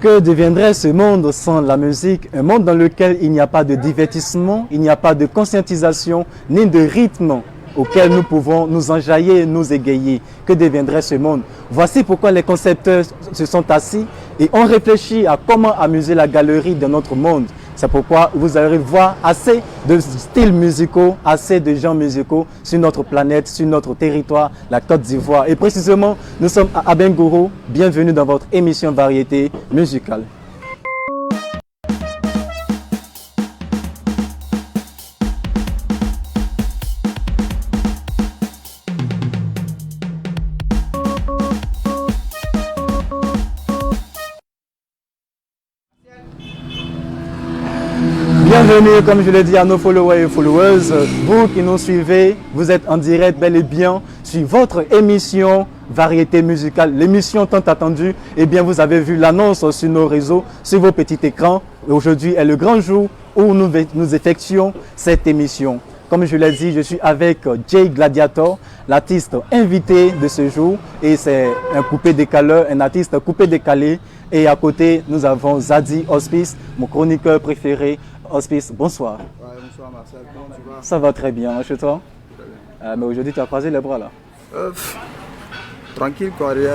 Que deviendrait ce monde sans la musique? Un monde dans lequel il n'y a pas de divertissement, il n'y a pas de conscientisation, ni de rythme auquel nous pouvons nous enjailler, nous égayer. Que deviendrait ce monde? Voici pourquoi les concepteurs se sont assis et ont réfléchi à comment amuser la galerie de notre monde. C'est pourquoi vous allez voir assez de styles musicaux, assez de genres musicaux sur notre planète, sur notre territoire, la Côte d'Ivoire. Et précisément, nous sommes à Abengourou. Bienvenue dans votre émission Variété musicale. Bienvenue, comme je l'ai dit, à nos followers et followers. Vous qui nous suivez, vous êtes en direct bel et bien sur votre émission Variété musicale, l'émission tant attendue. Eh bien, vous avez vu l'annonce sur nos réseaux, sur vos petits écrans. Aujourd'hui est le grand jour où nous effectuons cette émission. Comme je l'ai dit, je suis avec Jay Gladiator, l'artiste invité de ce jour. Et c'est un coupé décaleur, un artiste coupé décalé. Et à côté, nous avons Zadi Hospice, mon chroniqueur préféré. Hospice, bonsoir. Ouais, bonsoir Marcel, comment tu vas? Ça va très bien, chez toi? Très bien. Mais aujourd'hui, tu as croisé les bras là. Tranquille quoi, rien.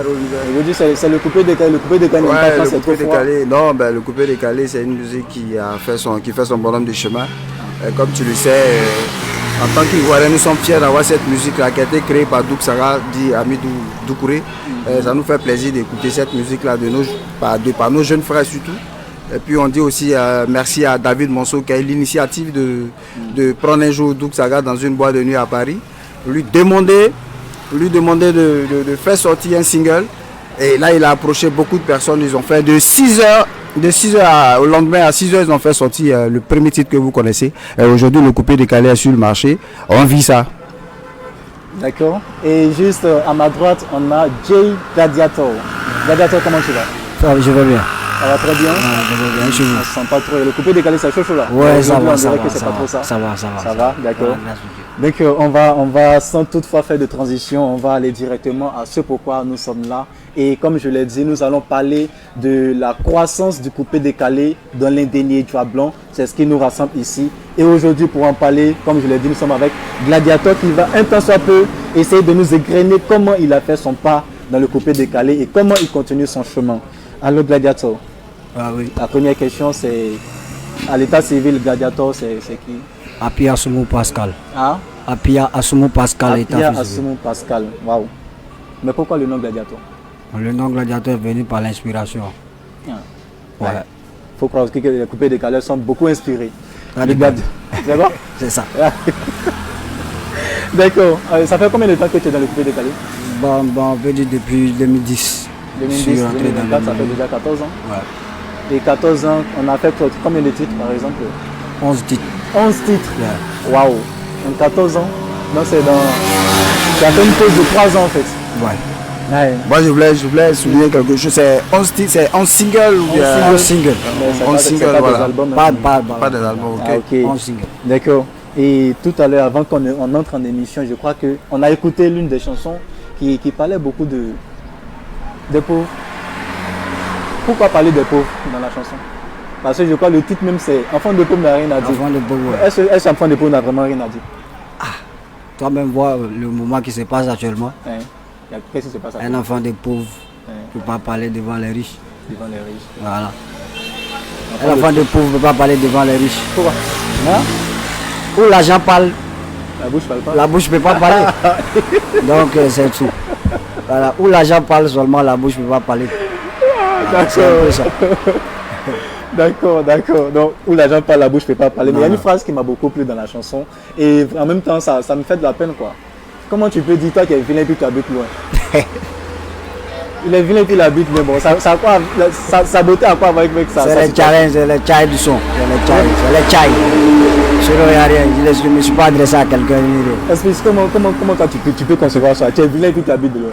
Aujourd'hui, c'est le coupé décalé. Le coupé décalé, ouais, pas, le coupé décalé. Non, ben, le coupé décalé, c'est une musique qui fait son bonhomme de chemin. Et comme tu le sais, en tant qu'Ivoiriens, nous sommes fiers d'avoir cette musique-là qui a été créée par Douk Sara, dit Amidou Doucouré. Ça nous fait plaisir d'écouter cette musique-là par nos jeunes frères surtout. Et puis on dit aussi merci à David Monceau qui a eu l'initiative de prendre un jour Douk Saga dans une boîte de nuit à Paris, lui demander de faire sortir un single. Et là il a approché beaucoup de personnes, ils ont fait de 6h au lendemain à 6h ils ont fait sortir le premier titre que vous connaissez. Et aujourd'hui le coupé décalé est sur le marché, on vit ça. D'accord. Et juste à ma droite on a Jay Gladiator. Gladiator, comment tu vas? Je vais bien. Ça va très bien. Je vais bien, chez vous. On se sent pas trop. Le coupé décalé, c'est chaud là. Ouais, ça va, ça va. Ça va, d'accord. Ouais, donc on va sans toutefois faire de transition, on va aller directement à ce pourquoi nous sommes là. Et comme je l'ai dit, nous allons parler de la croissance du coupé décalé dans l'indénié Djoua Blanc. C'est ce qui nous rassemble ici. Et aujourd'hui, pour en parler, comme je l'ai dit, nous sommes avec Gladiator qui va un temps soit peu essayer de nous égrener comment il a fait son pas dans le coupé décalé et comment il continue son chemin. Alors Gladiator, oui. La première question c'est, à l'état civil, Gladiator c'est qui? Apia Assoumou Pascal. Hein? Apia Assoumou Pascal. Apia Assoumou Pascal, waouh. Mais pourquoi le nom Gladiator? Le nom Gladiator est venu par l'inspiration. Ouais. Faut croire que les coupés décalés sont beaucoup inspirés. C'est bon? C'est ça. D'accord. Ça fait combien de temps que tu es dans le coupé décalé? On peut dire depuis 2010. 2010, 2024, ça fait déjà 14 ans. Ouais. Et 14 ans, on a fait combien de titres par exemple? 11 titres. 11 titres. Yeah. Waouh. En 14 ans. Donc c'est dans. Tu as fait une pause de 3 ans en fait. Ouais. Moi je voulais souligner quelque chose, c'est 11 titres, c'est 11 singles ou bien 11 singles. 11 singles, pas voilà. des albums. Pas des albums, ok. Ah, 11 singles. D'accord. Et tout à l'heure, avant qu'on entre en émission, je crois qu'on a écouté l'une des chansons qui parlait beaucoup des pauvres. Pourquoi parler des pauvres dans la chanson? Parce que je crois que le titre même c'est Enfant de pauvre n'a rien à dire. Enfant de pauvre, ouais. Est-ce qu'Enfant de pauvre n'a vraiment rien à dire? Toi-même vois le moment qui se passe actuellement. Qu'est-ce qui se passe? Un enfant de pauvre ne peut pas parler devant les riches. Devant les riches. Voilà. Un enfant de pauvre ne peut pas parler devant les riches. Pourquoi? Où l'argent parle, La bouche parle pas. la bouche ne peut pas parler. Donc c'est tout. Voilà. Où l'argent parle seulement, la bouche ne peut pas parler. Voilà, c'est un peu ça. D'accord. Donc, où l'argent parle, la bouche ne peut pas parler. Mais il y a une phrase qui m'a beaucoup plu dans la chanson. Et en même temps, ça me fait de la peine, quoi. Comment tu peux dire, toi qui es vilain puis tu habites loin? Il est vilain puis il habite, mais bon, sa beauté à quoi avec ça? C'est les challenges, c'est les chai du son. C'est les chai. Sinon, il n'y a rien. Je ne me suis pas adressé à quelqu'un. Explique, comment toi, tu peux concevoir ça? Tu es vilain puis tu habites loin.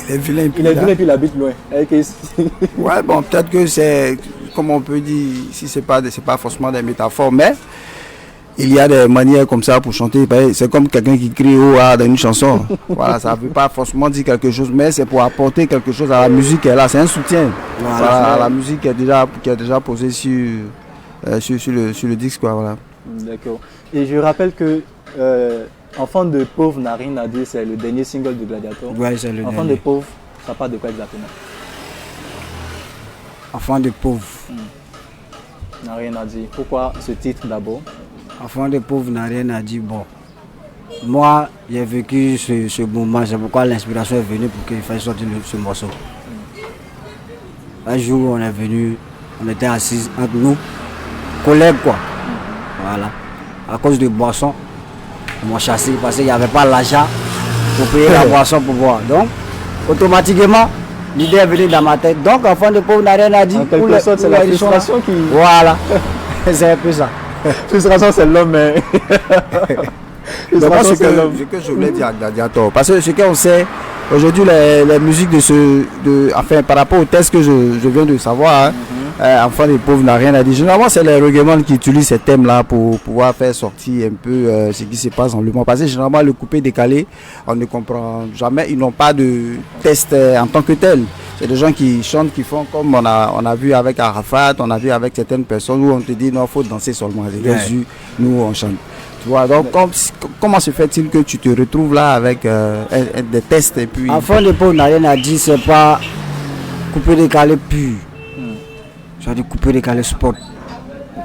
Il est vilain Il est vilain puis il habite loin. Ouais, bon, peut-être que c'est, comme on peut dire, si c'est pas forcément des métaphores, mais il y a des manières comme ça pour chanter. C'est comme quelqu'un qui crie haut dans une chanson. Voilà, ça ne veut pas forcément dire quelque chose, mais c'est pour apporter quelque chose à la musique qui est là. C'est un soutien à la musique qui est déjà posée sur le disque. Voilà. D'accord. Et je rappelle que Enfant de pauvre n'a rien à dire, c'est le dernier single de Gladiator. Ouais, c'est le Enfant dernier. de pauvre, ça parle de quoi exactement? Enfant de pauvre. N'a rien à dire. Pourquoi ce titre d'abord? Enfant de pauvre n'a rien à dire. Bon, moi, j'ai vécu ce moment, c'est pourquoi l'inspiration est venue pour qu'il fasse sortir ce morceau. Un jour, on est venu, on était assis entre nous, collègues quoi. Voilà. À cause de boissons, ils m'ont chassé parce qu'il n'y avait pas l'argent pour payer la boisson pour boire. Donc, automatiquement, l'idée est venue dans ma tête. Donc, enfant de pauvre n'a rien à dire. En quelque sorte, c'est la frustration qui... Voilà. C'est un peu ça. Frustration, c'est l'homme, mais... Moi, ce que je voulais dire à Gladiator, parce que ce qu'on sait, aujourd'hui, les musiques enfin, par rapport au test que je viens de savoir, Enfant des pauvres n'a rien à dire. Généralement, c'est les reggaeman qui utilisent ces thèmes-là pour pouvoir faire sortir un peu ce qui se passe dans le monde. Parce que généralement, le coupé décalé, on ne comprend jamais. Ils n'ont pas de test en tant que tel. C'est des gens qui chantent, qui font comme on a vu avec Arafat, on a vu avec certaines personnes où on te dit non, il faut danser seulement. Nous, on chante. Tu vois, donc comment se fait-il que tu te retrouves là avec des tests et puis... Enfant des pauvres n'a rien à dire, c'est pas coupé décalé pur. C'est du coupé décalé sport.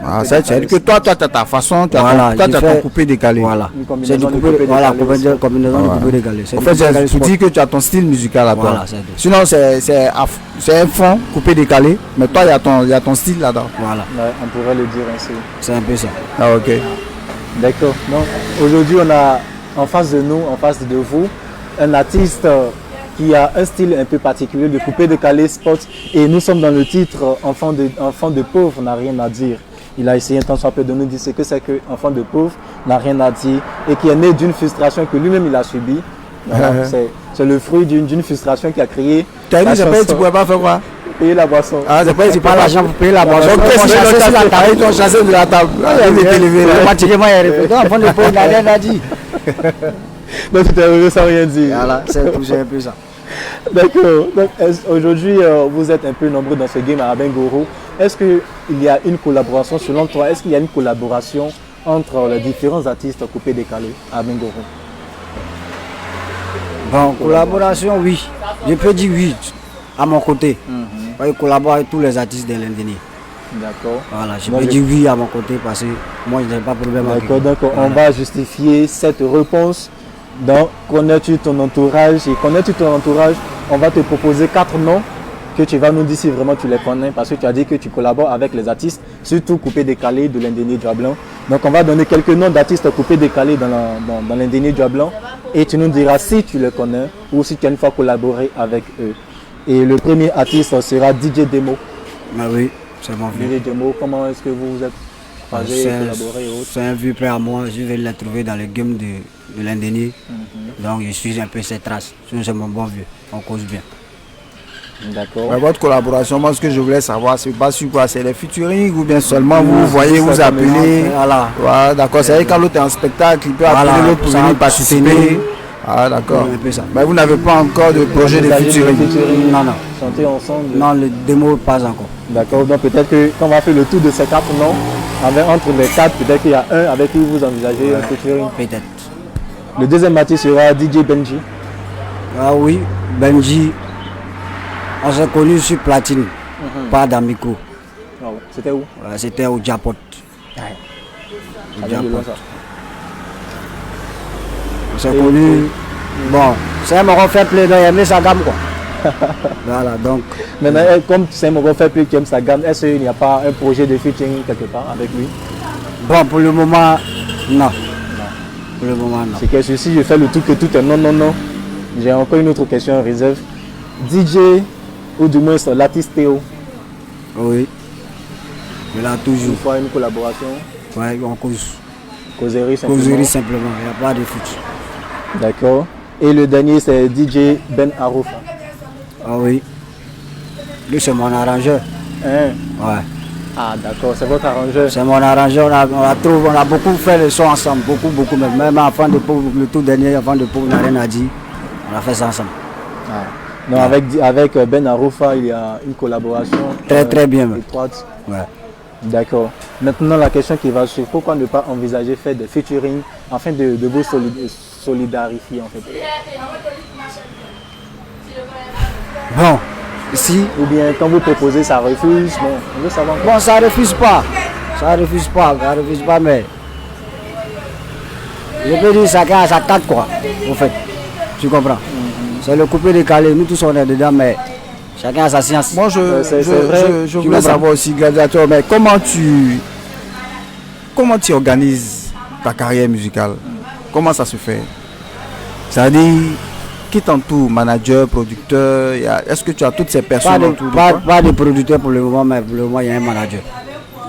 Ah, ça, c'est-à-dire que toi, tu as ta façon, tu as Voilà, ton coupé décalé. Voilà. C'est du combinaison de coupé décalé. En fait, c'est pour dire que tu as ton style musical à toi. Voilà, sinon, c'est un fond coupé décalé, mais toi, il y a ton style là-dedans. Voilà. Ouais, on pourrait le dire ainsi. C'est un peu ça. Ah, ok. D'accord. Donc, aujourd'hui, on a en face de nous, en face de vous, un artiste qui a un style un peu particulier de coupé décalé spot. Et nous sommes dans le titre Enfant de pauvre n'a rien à dire. Il a essayé un temps soit peu de nous dire ce que c'est que Enfant de pauvre n'a rien à dire et qui est né d'une frustration que lui-même il a subie. Voilà, c'est le fruit d'une frustration qui a créé. Tu as dit, tu ne pouvais pas faire quoi? Payer la boisson. Ah, c'est pas l'argent pour payer la boisson. Ils t'ont chassé de la table. Automatiquement, il est répété. Enfant de pauvre n'a rien à dire. Donc, tu t'es arrivé sans rien dire. Voilà, c'est un peu ça. D'accord. Donc, aujourd'hui, vous êtes un peu nombreux dans ce game à Abengoro. Est-ce qu'il y a une collaboration, selon toi, est-ce qu'il y a une collaboration entre les différents artistes coupés décalés à Abengoro? Bon, collaboration, oui. Je peux dire oui, à mon côté. Je collabore avec tous les artistes de l'Indonésie. D'accord. Voilà, je peux dire oui à mon côté parce que moi, je n'ai pas de problème avec. D'accord, donc on va justifier cette réponse. Donc, connais-tu ton entourage? Et connais-tu ton entourage? On va te proposer 4 noms que tu vas nous dire si vraiment tu les connais, parce que tu as dit que tu collabores avec les artistes, surtout coupé décalé de l'Indénié Diablan. Donc on va donner quelques noms d'artistes coupés décalés dans l'Indénié Diablan et tu nous diras si tu les connais ou si tu as une fois collaboré avec eux. Et le premier artiste sera DJ Demo. Mais oui, c'est mon vieux. DJ Demo, comment est-ce que vous vous êtes croisés, collaboré et autres? C'est un vieux père à moi, je vais le trouver dans le game de l'Indénié. Donc je suis un peu ses traces. C'est mon bon vieux, on cause bien. D'accord. Votre collaboration, moi ce que je voulais savoir, c'est pas sur quoi, c'est les featuring ou bien seulement vous voyez, vous appelez. Voilà. Voilà, d'accord. C'est vrai quand l'autre est en spectacle, il peut appeler l'autre pour venir participer. Ah d'accord. Mais vous n'avez pas encore de projet de featuring? Non, non. Chanter ensemble? Non, le démo pas encore. D'accord, donc peut-être que quand on va faire le tour de ces 4 noms, entre les 4, peut-être qu'il y a un avec qui vous envisagez un featuring. Peut-être. Le deuxième artiste sera DJ Benji. Ah oui, Benji. On s'est connus sur Platine, pas dans le micro. Ah ouais. C'était où? C'était au Japon. Au Japon. On s'est connus. Bon, c'est un Moron fait play, il aimait sa gamme quoi. Voilà, donc. Maintenant, comme c'est un Moron fait play qui aime sa gamme, est-ce qu'il n'y a pas un projet de featuring quelque part avec lui? Bon, pour le moment, non. Pour le moment, non. C'est que si je fais le tout que tout est non, non, non. J'ai encore une autre question en réserve. DJ, ou du moins l'artiste Théo. Oui. Il a toujours. Une fois une collaboration. Oui, on cause. Causerie simplement. Causerie simplement, il n'y a pas de foot. D'accord. Et le dernier c'est DJ Ben Arouf. Ah oui. Lui c'est mon arrangeur. Hein? Ouais. Ah d'accord, c'est votre arrangeur. C'est mon arrangeur, on a beaucoup fait le son ensemble, beaucoup même avant de pauvre, le tout dernier avant de pauvre, on n'a rien à dire. On a fait ça ensemble. Ah. Non, avec Ben Aroufa, il y a une collaboration Très bien. étroite. Ouais. D'accord. Maintenant, la question qui va suivre, pourquoi ne pas envisager faire des featuring afin de vous solidarifier en fait? Bon, si. Ou bien quand vous proposez, ça refuse. Bon, on veut savoir. Bon, ça refuse pas, mais je peux dire chacun à sa carte quoi, en fait. Tu comprends? C'est le coupé décalé, nous tous on est dedans, mais chacun a sa science. Moi, je voulais savoir aussi, Gladiator, mais comment tu organises ta carrière musicale? Comment ça se fait? C'est-à-dire, qui t'entoure? Manager, producteur? Est-ce que tu as toutes ces personnes autour de toi? Pas de producteur pour le moment, mais pour le moment, il y a un manager.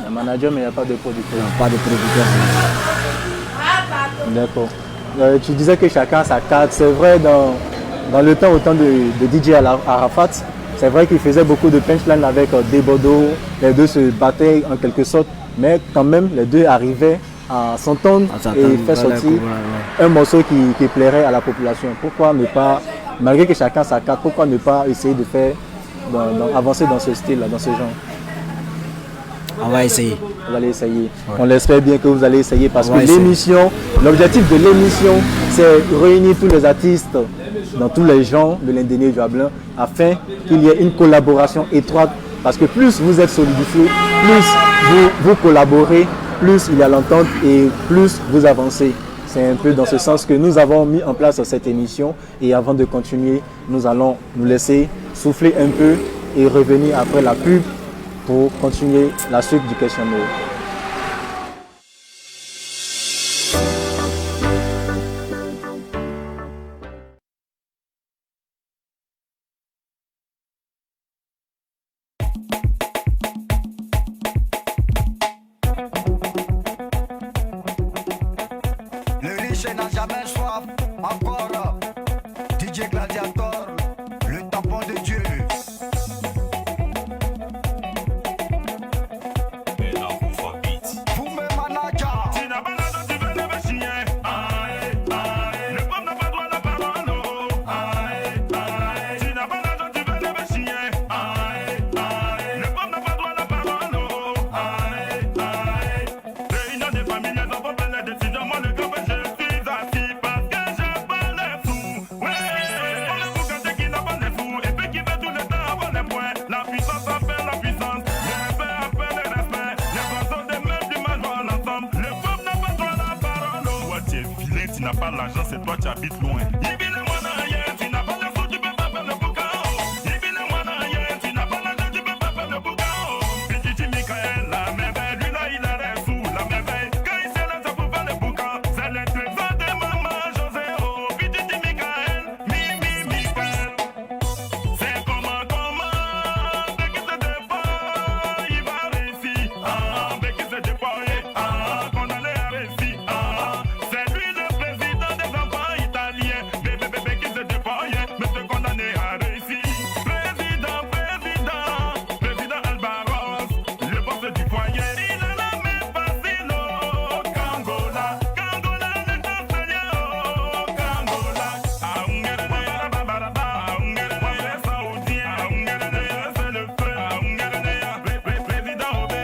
Un manager, mais il n'y a pas de producteur. Non, pas de producteur. D'accord. Tu disais que chacun a sa carte. C'est vrai, dans le temps, au temps de DJ Arafat, c'est vrai qu'il faisait beaucoup de punchline avec Debodo. Les deux se battaient en quelque sorte, mais quand même, les deux arrivaient à s'entendre et faire sortir un morceau qui plairait à la population. Pourquoi ne pas, malgré que chacun a sa carte, pourquoi ne pas essayer de faire, avancer dans ce style-là, dans ce genre? On va essayer. Vous allez essayer. Ouais. On l'espère bien que vous allez essayer parce que essayer. l'émission, l'objectif de l'émission, c'est réunir tous les artistes dans tous les genres de l'Indénié Joie Blanc afin qu'il y ait une collaboration étroite. Parce que plus vous êtes solidifiés, plus vous collaborez, plus il y a l'entente et plus vous avancez. C'est un peu dans ce sens que nous avons mis en place cette émission. Et avant de continuer, nous allons nous laisser souffler un peu et revenir après la pub pour continuer la suite du questionnaire. Le riche n'a jamais soif, encore DJ Gladiator, le tampon de Dieu. Vous me manager. Tu n'as pas l'air de tu veux lever chien. Le peuple n'a pas droit à la parole. Tu n'as pas l'air de tu veux lever chien. Le peuple n'a pas droit à la parole. Réunion des familles, les enfants prennent les décisions. Moi, le gars, je suis assis parce que j'ai pas les sous. Ouais, on est pour quelqu'un qui n'a pas les sous et puis qui veut tout le temps avoir les points. La puissance appelle la puissance. Le respect appelle le respect. Les personnes des mêmes du mal vont ensemble. Le peuple n'a pas droit à la parole. Toi, tu es vilain, tu n'as pas l'argent, c'est toi, tu habites loin. Ibile-moi n'a rien, tu n'as pas les sous, tu peux pas faire le boucan. Ibile-moi n'a rien, tu n'as pas l'argent, tu peux pas faire le boucan. Petit Michael, la merveille, lui là, il a les sous, la merveille. Quand il s'est lancé pour faire le boucan, c'est les trésors de maman José. Oh, petit Michael, Michael. C'est comment, dès qu'il se dépend, il va réussir. Dès qu'il se dépend, condamné à réussir. C'est lui le président des enfants italiens. Bébé qui se dépend, mais c'est condamné à réussir. Président Albaros, le boss du foyer. Il a la même facile, oh, Kangola, le Tanzania, oh, Kangola. Saoudien, c'est le feu. Président Obé,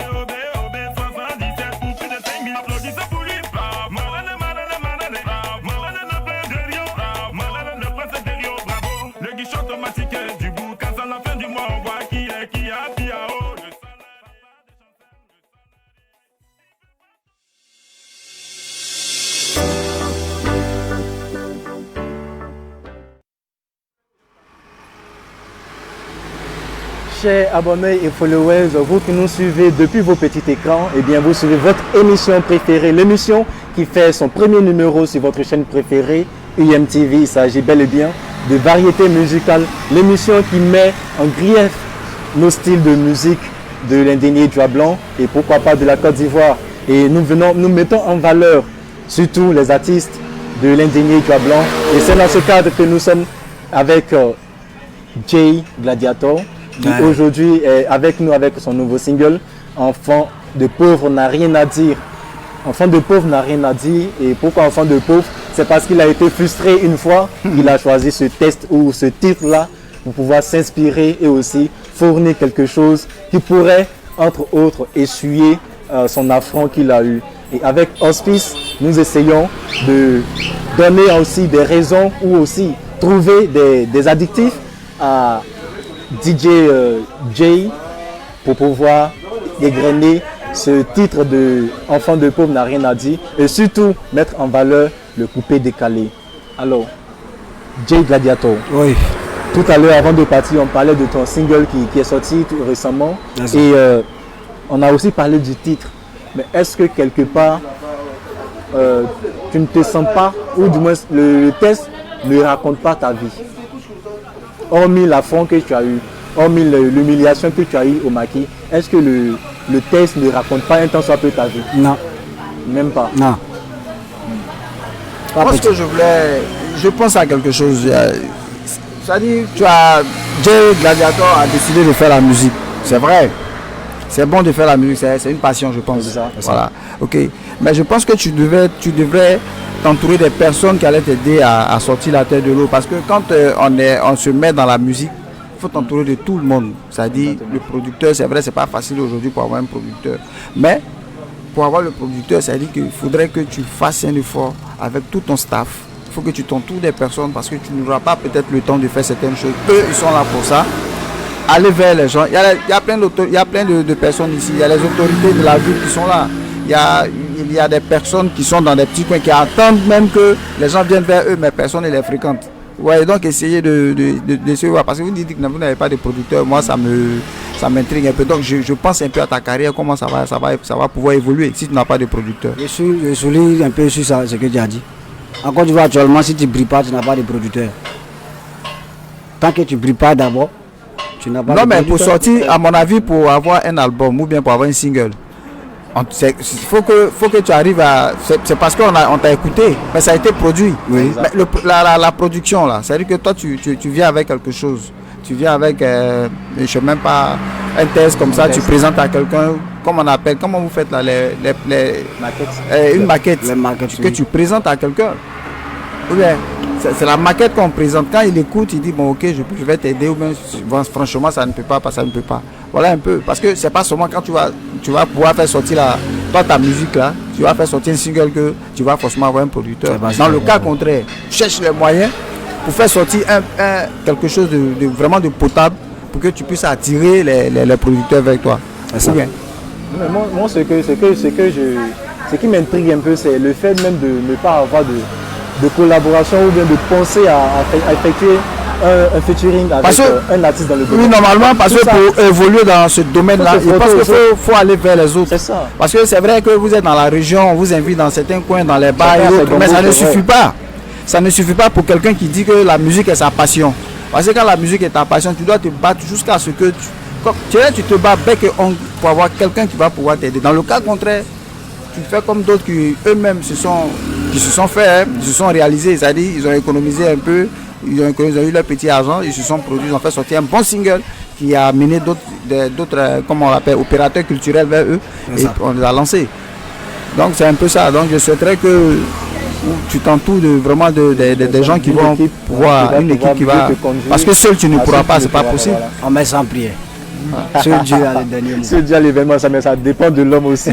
77 pour plus de 5 000. Applaudissez pour lui. Marlène, le prince de Rio. Marlène, le prince de Rio, bravo. Le guichet automatique du boucan, à la fin du mois, on voit qui a Piao. Chers abonnés et followers, vous qui nous suivez depuis vos petits écrans, eh bien vous suivez votre émission préférée, l'émission qui fait son premier numéro sur votre chaîne préférée, UMTV. Il s'agit bel et bien de variété musicale, l'émission qui met en grief nos styles de musique de l'Indénié Joie Blanc et pourquoi pas de la Côte d'Ivoire. Et nous mettons en valeur surtout les artistes de l'Indénié Joie Blanc. Et c'est dans ce cadre que nous sommes avec Jay Gladiator, qui aujourd'hui est avec nous avec son nouveau single. enfant de pauvre n'a rien à dire. Enfant de pauvre n'a rien à dire. Et pourquoi enfant de pauvre? C'est parce qu'il a été frustré une fois. Il a choisi ce test ou ce titre-là pour pouvoir s'inspirer et aussi fournir quelque chose qui pourrait, entre autres, essuyer son affront qu'il a eu. Et avec Hospice, nous essayons de donner aussi des raisons ou aussi trouver des additifs à DJ Jay pour pouvoir égrener ce titre de Enfant de pauvre n'a rien à dire et surtout mettre en valeur le coupé décalé. Alors, Jay Gladiator. Oui. Tout à l'heure, avant de partir, on parlait de ton single qui est sorti tout récemment. Et on a aussi parlé du titre. Mais est-ce que quelque part, tu ne te sens pas, ou du moins le test ne raconte pas ta vie? Hormis l'affront que tu as eu, hormis l'humiliation que tu as eu au maquis, est-ce que le test ne raconte pas un tant soit peu ta vie? Non. Même pas? Non. Moi, ce que je pense à quelque chose. C'est-à-dire, Jay Gladiator a décidé de faire la musique. C'est vrai. C'est bon de faire la musique, c'est une passion, je pense. C'est ça. Voilà. Ok. Mais je pense que tu devrais t'entourer des personnes qui allaient t'aider à sortir la tête de l'eau. Parce que quand on se met dans la musique, il faut t'entourer de tout le monde. C'est-à-dire, le producteur, c'est vrai, c'est pas facile aujourd'hui pour avoir un producteur. Mais pour avoir le producteur, ça veut dire qu'il faudrait que tu fasses un effort avec tout ton staff. Il faut que tu t'entoures des personnes parce que tu n'auras pas peut-être le temps de faire certaines choses. Eux, ils sont là pour ça. Aller vers les gens. Il y a plein de personnes ici. Il y a les autorités de la ville qui sont là. Il y a des personnes qui sont dans des petits coins qui attendent même que les gens viennent vers eux, mais personne ne les fréquente. Ouais, donc essayez de se voir. Parce que vous dites que vous n'avez pas de producteur. Moi, ça m'intrigue un peu. Donc je pense un peu à ta carrière, comment ça va pouvoir évoluer si tu n'as pas de producteur. Je souligne un peu sur ça, ce que tu as dit. En Côte d'Ivoire, actuellement, si tu ne brilles pas, tu n'as pas de producteur. Tant que tu ne brilles pas d'abord, tu n'as pas de producteur. Non, mais pour sortir, à mon avis, pour avoir un album ou bien pour avoir un single, il faut que tu arrives à... C'est parce qu'on t'a écouté, mais ça a été produit. Oui. Mais la production, là, c'est-à-dire que toi, tu viens avec quelque chose. Tu viens avec, je ne sais même pas, un test comme ça, tu présentes à quelqu'un, comment vous faites là, les maquettes. Une maquette que tu présentes à quelqu'un. Ou bien, c'est la maquette qu'on présente. Quand il écoute, il dit, bon, ok, je vais t'aider, ou bien, franchement, ça ne peut pas, ça ne peut pas. Voilà un peu, parce que c'est pas seulement quand tu vas pouvoir faire sortir ta musique là, tu vas faire sortir un single que tu vas forcément avoir un producteur. Dans le cas contraire, tu cherches les moyens pour faire sortir quelque chose de vraiment de potable pour que tu puisses attirer les producteurs vers toi. C'est bien. Mais moi, ce qui m'intrigue un peu, c'est le fait même de ne pas avoir de collaboration ou bien de penser à effectuer un featuring avec un artiste dans le domaine. Oui, normalement, parce que pour évoluer dans ce domaine-là, je pense qu'il faut aller vers les autres. C'est ça. Parce que c'est vrai que vous êtes dans la région, on vous invite dans certains coins, dans les bars et autres, mais ça ne suffit pas. Ça ne suffit pas pour quelqu'un qui dit que la musique est sa passion. Parce que quand la musique est ta passion, tu dois te battre jusqu'à ce que tu te bats bec et ongle pour avoir quelqu'un qui va pouvoir t'aider. Dans le cas contraire, tu fais comme d'autres qui eux-mêmes se sont fait, ils se sont réalisés, c'est-à-dire ils ont économisé un peu, ils ont eu leur petit argent, ils se sont produits, ils ont fait sortir un bon single qui a amené d'autres comment on l'appelle, opérateurs culturels vers eux et on les a lancés. Donc c'est un peu ça. Donc je souhaiterais que tu t'entoures vraiment des gens qui vont pouvoir, une équipe qui va... Parce que seul tu ne pourras pas, c'est pas possible. On met sans prière. Seul Dieu a le dernier mot. Seul Dieu a l'événement, ça dépend de l'homme aussi.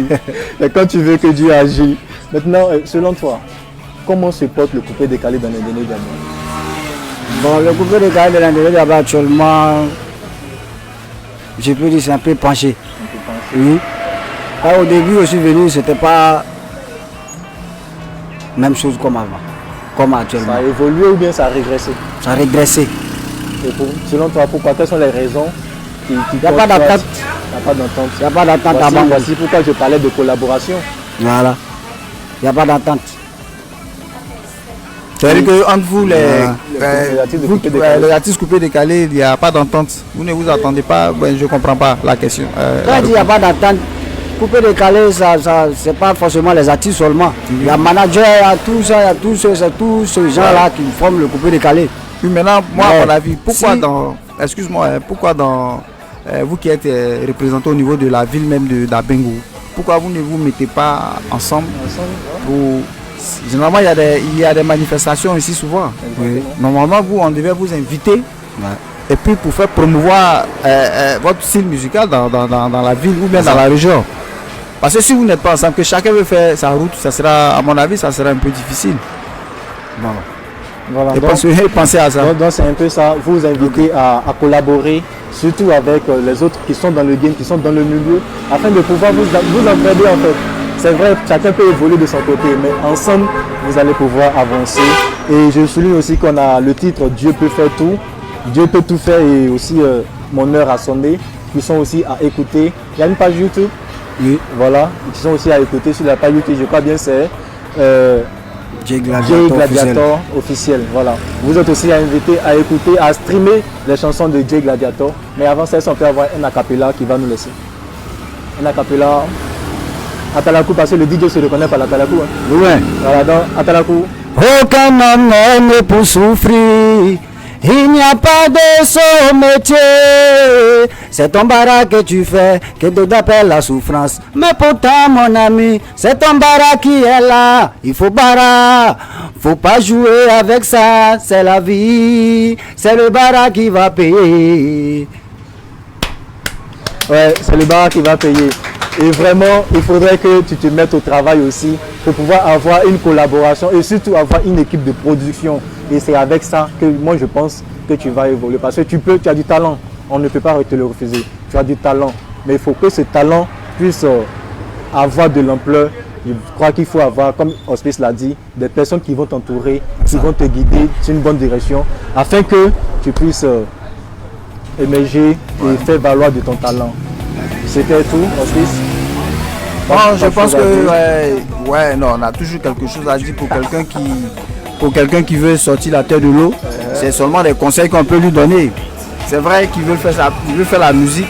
Mais quand tu veux que Dieu agisse. Maintenant, selon toi, comment se porte le coupé décalé dans les derniers années? Bon, le coupé décalé dans les derniers années, actuellement, je peux dire c'est un peu penché. Oui. Au début, je suis venu, c'était pas même chose comme avant, comme actuellement. Ça a évolué ou bien ça a régressé? Ça a régressé. Et selon toi, pourquoi? Quelles sont les raisons qui Il n'y a pas d'attente. Il n'y a pas d'entente. Il n'y a pas d'attente avant. Voici pourquoi je parlais de collaboration. Voilà. Il n'y a pas d'attente. C'est-à-dire qu'entre vous, les artistes coupés décalés, il n'y a pas d'entente. Vous ne vous attendez pas, je ne comprends pas la question. Quand il n'y a pas d'attente, coupé décalé, c'est pas forcément les artistes seulement. Il y a manager, il y a tout ça, il y a tous ces gens-là qui forment le coupé décalé. Puis maintenant, moi, à mon avis, pourquoi pourquoi dans vous qui êtes représenté au niveau de la ville même d'Abengourou, pourquoi vous ne vous mettez pas ensemble pour... Généralement, il y a des manifestations ici souvent. Oui. Normalement, on devait vous inviter et puis pour faire promouvoir votre style musical dans la ville ou bien dans la région. Parce que si vous n'êtes pas ensemble, que chacun veut faire sa route, ça sera, à mon avis, ça sera un peu difficile. Bon. Voilà, pensez à ça. Donc c'est un peu ça, vous invitez à collaborer, surtout avec les autres qui sont dans le game, qui sont dans le milieu, afin de pouvoir vous entraider en fait. C'est vrai, chacun peut évoluer de son côté, mais ensemble, vous allez pouvoir avancer. Et je souligne aussi qu'on a le titre « Dieu peut faire tout ». Dieu peut tout faire et aussi mon heure a sonné, qui sont aussi à écouter. Il y a une page YouTube. Oui. Voilà, qui sont aussi à écouter sur la page YouTube, je crois bien c'est Jay Gladiator officiel. Voilà. Vous êtes aussi invités à écouter, à streamer les chansons de Jay Gladiator. Mais avant ça, on peut avoir un acapella qui va nous laisser. Un acapella Atalakou, parce que le DJ se reconnaît par l'Atalakou. Hein. Ouais. Voilà, donc Atalakou. Aucun homme n'est né pour souffrir. Il n'y a pas de son métier. C'est ton bara que tu fais que d'autres appellent la souffrance. Mais pourtant mon ami, c'est ton bara qui est là. Il faut bara, faut pas jouer avec ça. C'est la vie, c'est le bara qui va payer. Ouais, c'est le bara qui va payer. Et vraiment, il faudrait que tu te mettes au travail aussi pour pouvoir avoir une collaboration et surtout avoir une équipe de production. Et c'est avec ça que moi je pense que tu vas évoluer. Parce que tu as du talent, on ne peut pas te le refuser. Tu as du talent, mais il faut que ce talent puisse avoir de l'ampleur. Je crois qu'il faut avoir, comme Auspice l'a dit, des personnes qui vont t'entourer, qui vont te guider sur une bonne direction, afin que tu puisses émerger et faire valoir de ton talent. C'était tout, Auspice? Bon, je pense que non, on a toujours quelque chose à dire pour quelqu'un qui veut sortir la tête de l'eau. C'est seulement des conseils qu'on peut lui donner. C'est vrai qu'il veut faire la musique.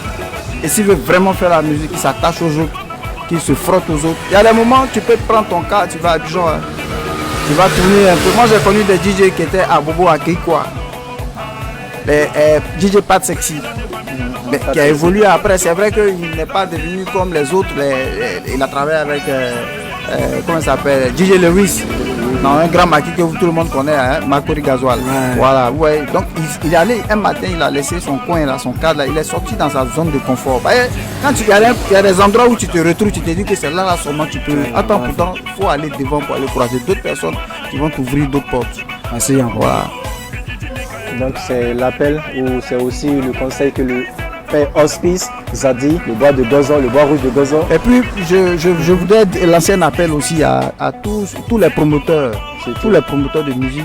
Et s'il veut vraiment faire la musique, il s'attache aux autres, qu'il se frotte aux autres. Il y a des moments où tu peux prendre ton cas, tu vas genre, tu vas tourner un peu. Moi j'ai connu des DJ qui étaient à Bobo à Kikwa. Les DJ Pat Sexy. Mais qui a évolué après. C'est vrai qu'il n'est pas devenu comme les autres. Il a travaillé avec, comment il s'appelle, DJ Lewis, dans un grand maquis que tout le monde connaît, hein, Makori Gasoil. Ouais. Voilà, ouais. Donc il est allé un matin, il a laissé son coin, là, son cadre, là, il est sorti dans sa zone de confort. Quand il y a des endroits où tu te retrouves, tu te dis que c'est là seulement tu peux. Attends, pourtant, il faut aller devant pour aller croiser d'autres personnes qui vont t'ouvrir d'autres portes. Merci. Voilà. Donc c'est l'appel ou c'est aussi le conseil que le Père Auspice Zadi, le bois de Gozon, le bois rouge de Gozon. Et puis je voudrais lancer un appel aussi à tous les promoteurs, tous les promoteurs de musique,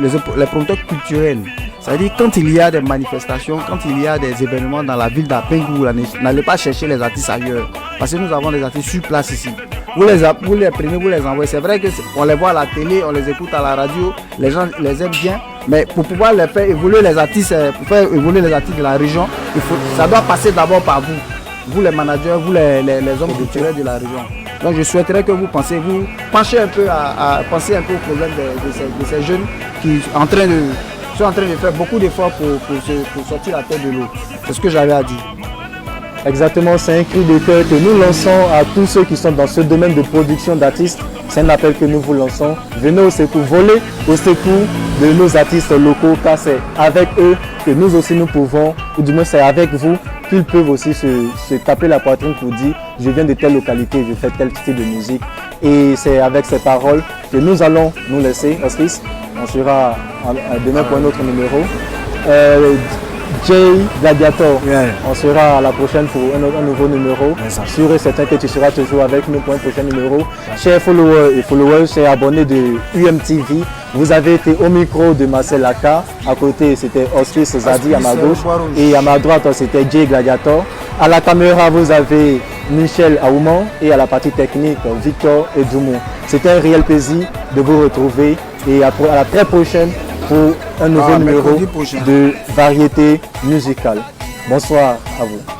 les promoteurs culturels. C'est-à-dire quand il y a des manifestations, quand il y a des événements dans la ville d'Abengourou, n'allez pas chercher les artistes ailleurs. Parce que nous avons des artistes sur place ici. Vous les prenez, vous les envoyez. C'est vrai qu'on les voit à la télé, on les écoute à la radio, les gens les aiment bien. Mais pour pouvoir les faire évoluer les artistes, pour faire évoluer les artistes de la région, ça doit passer d'abord par vous les managers, vous les hommes culturels de la région. Donc je souhaiterais que vous penchez un peu penser un peu au problème de ces jeunes qui sont en train de faire beaucoup d'efforts pour sortir la tête de l'eau. C'est ce que j'avais à dire. Exactement, c'est un cri de cœur que nous lançons à tous ceux qui sont dans ce domaine de production d'artistes. C'est un appel que nous vous lançons. Venez au secours, volez au secours de nos artistes locaux, car c'est avec eux que nous aussi nous pouvons, ou du moins c'est avec vous qu'ils peuvent aussi se taper la poitrine pour dire je viens de telle localité, je fais tel style de musique. Et c'est avec ces paroles que nous allons nous laisser. Auspice, on sera demain pour un autre numéro. Jay Gladiator, on sera à la prochaine pour un nouveau numéro. Sûr et certain que tu seras toujours avec nous pour un prochain numéro. Chers followers et followers, chers abonnés de UMTV, vous avez été au micro de Marcel Aka. À côté, c'était Auspice Zadi à ma gauche et à ma droite, c'était Jay Gladiator. À la caméra, vous avez Michel Aouman et à la partie technique, Victor Edjoumou. C'était un réel plaisir de vous retrouver et à la très prochaine pour un nouveau numéro de variété musicale. Bonsoir à vous.